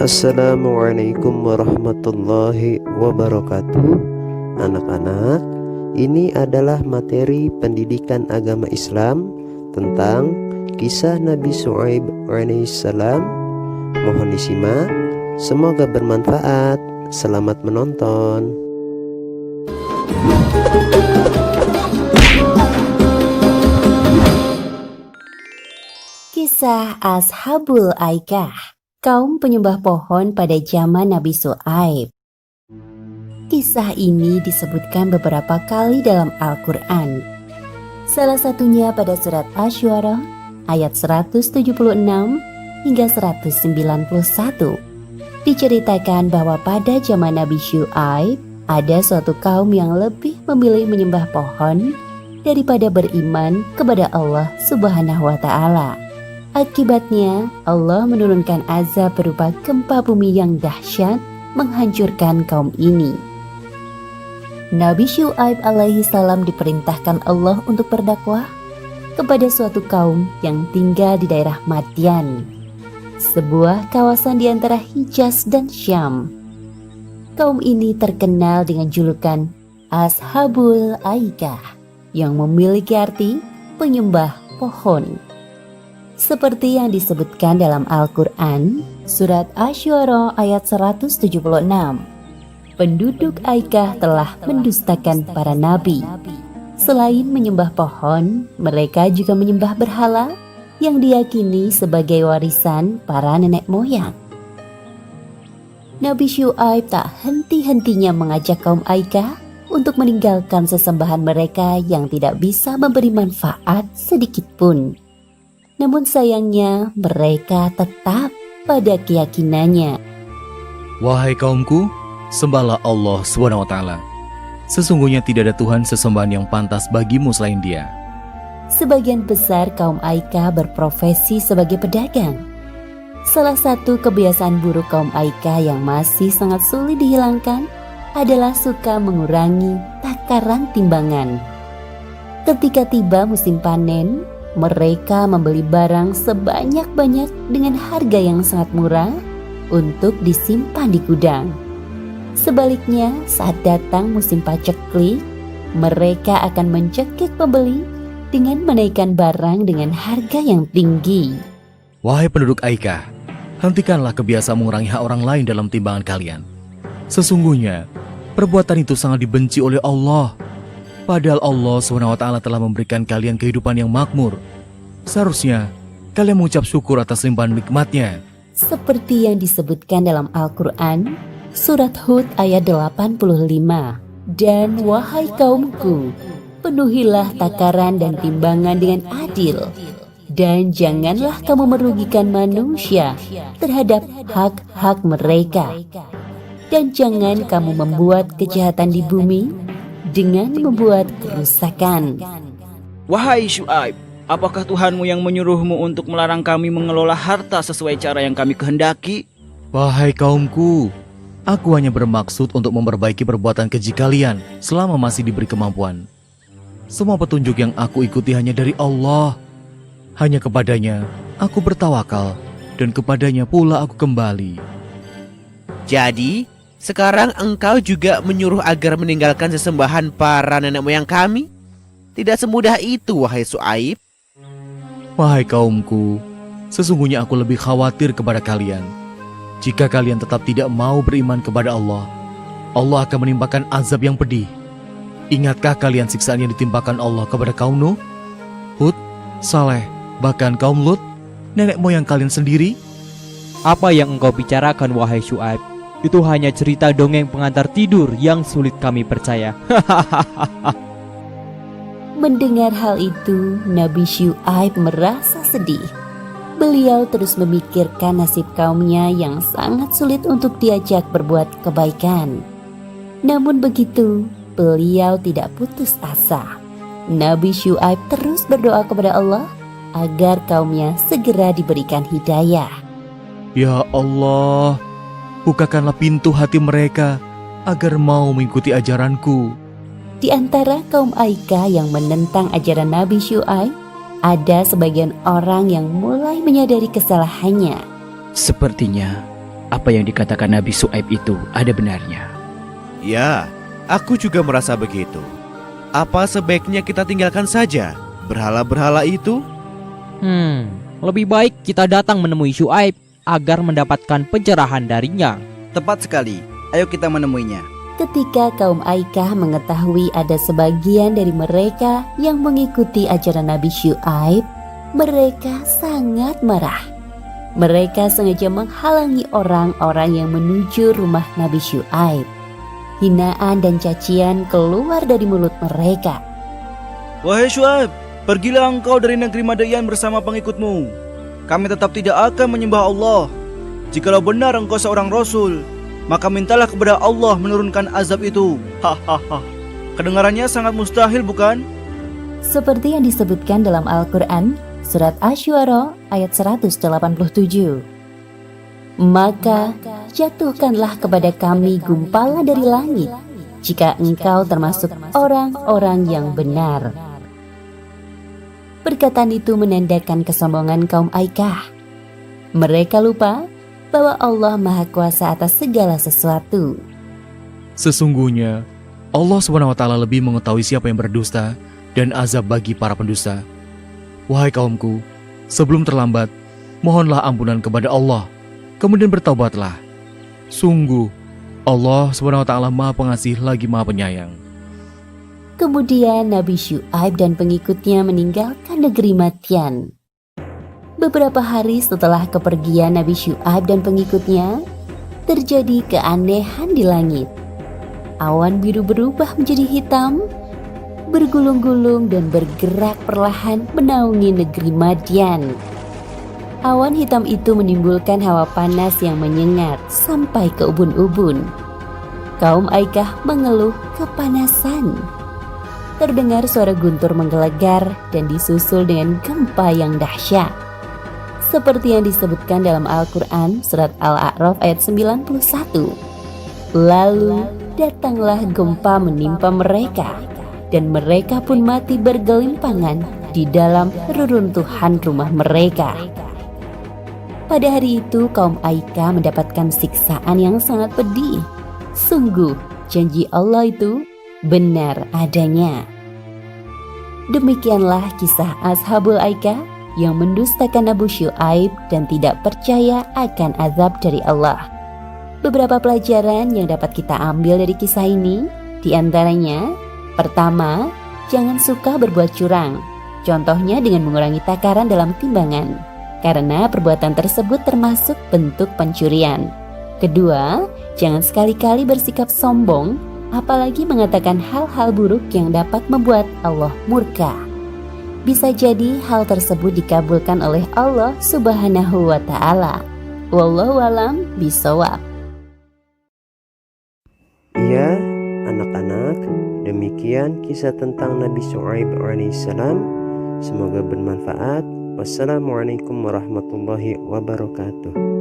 Assalamualaikum warahmatullahi wabarakatuh. Anak-anak, ini adalah materi pendidikan agama Islam tentang kisah Nabi Syuaib alaihissalam. Mohon disimak, semoga bermanfaat. Selamat menonton. Kisah Ashabul Aikah, kaum penyembah pohon pada zaman Nabi Syuaib. Kisah ini disebutkan beberapa kali dalam Al-Quran. Salah satunya pada surat Asy-Syu'ara ayat 176 hingga 191. Diceritakan bahwa pada zaman Nabi Syuaib ada suatu kaum yang lebih memilih menyembah pohon daripada beriman kepada Allah Subhanahu wa Ta'ala. Akibatnya, Allah menurunkan azab berupa gempa bumi yang dahsyat menghancurkan kaum ini. Nabi Syuaib alaihissalam diperintahkan Allah untuk berdakwah kepada suatu kaum yang tinggal di daerah Madyan, sebuah kawasan di antara Hijaz dan Syam. Kaum ini terkenal dengan julukan Ashabul Aikah yang memiliki arti penyembah pohon. Seperti yang disebutkan dalam Al-Quran, surat Asy-Syu'ara ayat 176. Penduduk Aikah telah mendustakan para nabi. Selain menyembah pohon, mereka juga menyembah berhala yang diyakini sebagai warisan para nenek moyang. Nabi Syuaib tak henti-hentinya mengajak kaum Aikah untuk meninggalkan sesembahan mereka yang tidak bisa memberi manfaat sedikit pun. Namun sayangnya mereka tetap pada keyakinannya. Wahai kaumku, sembahlah Allah SWT. Sesungguhnya tidak ada Tuhan sesembahan yang pantas bagimu selain Dia. Sebagian besar kaum Aikah berprofesi sebagai pedagang. Salah satu kebiasaan buruk kaum Aikah yang masih sangat sulit dihilangkan adalah suka mengurangi takaran timbangan. Ketika tiba musim panen, mereka membeli barang sebanyak-banyak dengan harga yang sangat murah untuk disimpan di gudang. Sebaliknya, saat datang musim paceklik, mereka akan mencekik pembeli dengan menaikkan barang dengan harga yang tinggi. Wahai penduduk Aikah, hentikanlah kebiasaan mengurangi hak orang lain dalam timbangan kalian. Sesungguhnya, perbuatan itu sangat dibenci oleh Allah. Padahal Allah SWT telah memberikan kalian kehidupan yang makmur. Seharusnya kalian mengucap syukur atas limpahan nikmat-Nya. Seperti yang disebutkan dalam Al-Quran, surat Hud ayat 85. Dan wahai kaumku, penuhilah takaran dan timbangan dengan adil. Dan janganlah kamu merugikan manusia terhadap hak-hak mereka. Dan jangan kamu membuat kejahatan di bumi dengan membuat kerusakan. Wahai Syuaib, apakah Tuhanmu yang menyuruhmu untuk melarang kami mengelola harta sesuai cara yang kami kehendaki? Wahai kaumku, aku hanya bermaksud untuk memperbaiki perbuatan keji kalian selama masih diberi kemampuan. Semua petunjuk yang aku ikuti hanya dari Allah. Hanya kepadanya aku bertawakal dan kepadanya pula aku kembali. Jadi, sekarang engkau juga menyuruh agar meninggalkan sesembahan para nenek moyang kami? Tidak semudah itu, wahai Syuaib. Wahai kaumku, sesungguhnya aku lebih khawatir kepada kalian. Jika kalian tetap tidak mau beriman kepada Allah, Allah akan menimpakan azab yang pedih. Ingatkah kalian siksaan yang ditimpakan Allah kepada kaum Nuh, Hud, Saleh, bahkan kaum Lut, nenek moyang kalian sendiri? Apa yang engkau bicarakan, wahai Syuaib? Itu hanya cerita dongeng pengantar tidur yang sulit kami percaya. Mendengar hal itu, Nabi Syuaib merasa sedih. Beliau terus memikirkan nasib kaumnya yang sangat sulit untuk diajak berbuat kebaikan. Namun begitu, beliau tidak putus asa. Nabi Syuaib terus berdoa kepada Allah agar kaumnya segera diberikan hidayah. Ya Allah, bukakanlah pintu hati mereka agar mau mengikuti ajaranku. Di antara kaum Aikah yang menentang ajaran Nabi Syuaib, ada sebagian orang yang mulai menyadari kesalahannya. Sepertinya apa yang dikatakan Nabi Syuaib itu ada benarnya. Ya, aku juga merasa begitu. Apa sebaiknya kita tinggalkan saja berhala-berhala itu? Lebih baik kita datang menemui Syuaib agar mendapatkan pencerahan darinya. Tepat sekali. Ayo kita menemuinya. Ketika kaum Aikah mengetahui ada sebagian dari mereka yang mengikuti ajaran Nabi Syuaib, mereka sangat marah. Mereka sengaja menghalangi orang-orang yang menuju rumah Nabi Syuaib. Hinaan dan cacian keluar dari mulut mereka. Wahai Syuaib, pergilah engkau dari negeri Madian bersama pengikutmu. Kami tetap tidak akan menyembah Allah. Jikalau benar engkau seorang Rasul, maka mintalah kepada Allah menurunkan azab itu. Hahaha. Kedengarannya sangat mustahil, bukan? Seperti yang disebutkan dalam Al-Quran, Surat Asy-Syu'ara ayat 187. Maka jatuhkanlah kepada kami gumpalan dari langit, jika engkau termasuk orang-orang yang benar. Perkataan itu menandakan kesombongan kaum Aikah. Mereka lupa bahwa Allah Maha Kuasa atas segala sesuatu. Sesungguhnya Allah SWT lebih mengetahui siapa yang berdusta dan azab bagi para pendusta. Wahai kaumku, sebelum terlambat, mohonlah ampunan kepada Allah, kemudian bertaubatlah. Sungguh, Allah SWT Maha Pengasih lagi Maha Penyayang. Kemudian Nabi Syuaib dan pengikutnya meninggalkan negeri Madian. Beberapa hari setelah kepergian Nabi Syuaib dan pengikutnya, terjadi keanehan di langit. Awan biru berubah menjadi hitam, bergulung-gulung dan bergerak perlahan menaungi negeri Madian. Awan hitam itu menimbulkan hawa panas yang menyengat sampai ke ubun-ubun. Kaum Aikah mengeluh kepanasan. Terdengar suara guntur menggelegar dan disusul dengan gempa yang dahsyat. Seperti yang disebutkan dalam Al-Quran Surat Al-A'raf ayat 91. Lalu datanglah gempa menimpa mereka, dan mereka pun mati bergelimpangan di dalam reruntuhan rumah mereka. Pada hari itu kaum Aikah mendapatkan siksaan yang sangat pedih. Sungguh janji Allah itu benar adanya. Demikianlah kisah Ashabul Aikah yang mendustakan Nabi Syuaib dan tidak percaya akan azab dari Allah. Beberapa pelajaran yang dapat kita ambil dari kisah ini, diantaranya: pertama, jangan suka berbuat curang. Contohnya dengan mengurangi takaran dalam timbangan, karena perbuatan tersebut termasuk bentuk pencurian. Kedua, jangan sekali-kali bersikap sombong, apalagi mengatakan hal-hal buruk yang dapat membuat Allah murka. Bisa jadi hal tersebut dikabulkan oleh Allah Subhanahu wa Ta'ala. Wallahu alam bishawab. Ya, anak-anak, demikian kisah tentang Nabi Syuaib alaihissalam. Semoga bermanfaat. Wassalamualaikum warahmatullahi wabarakatuh.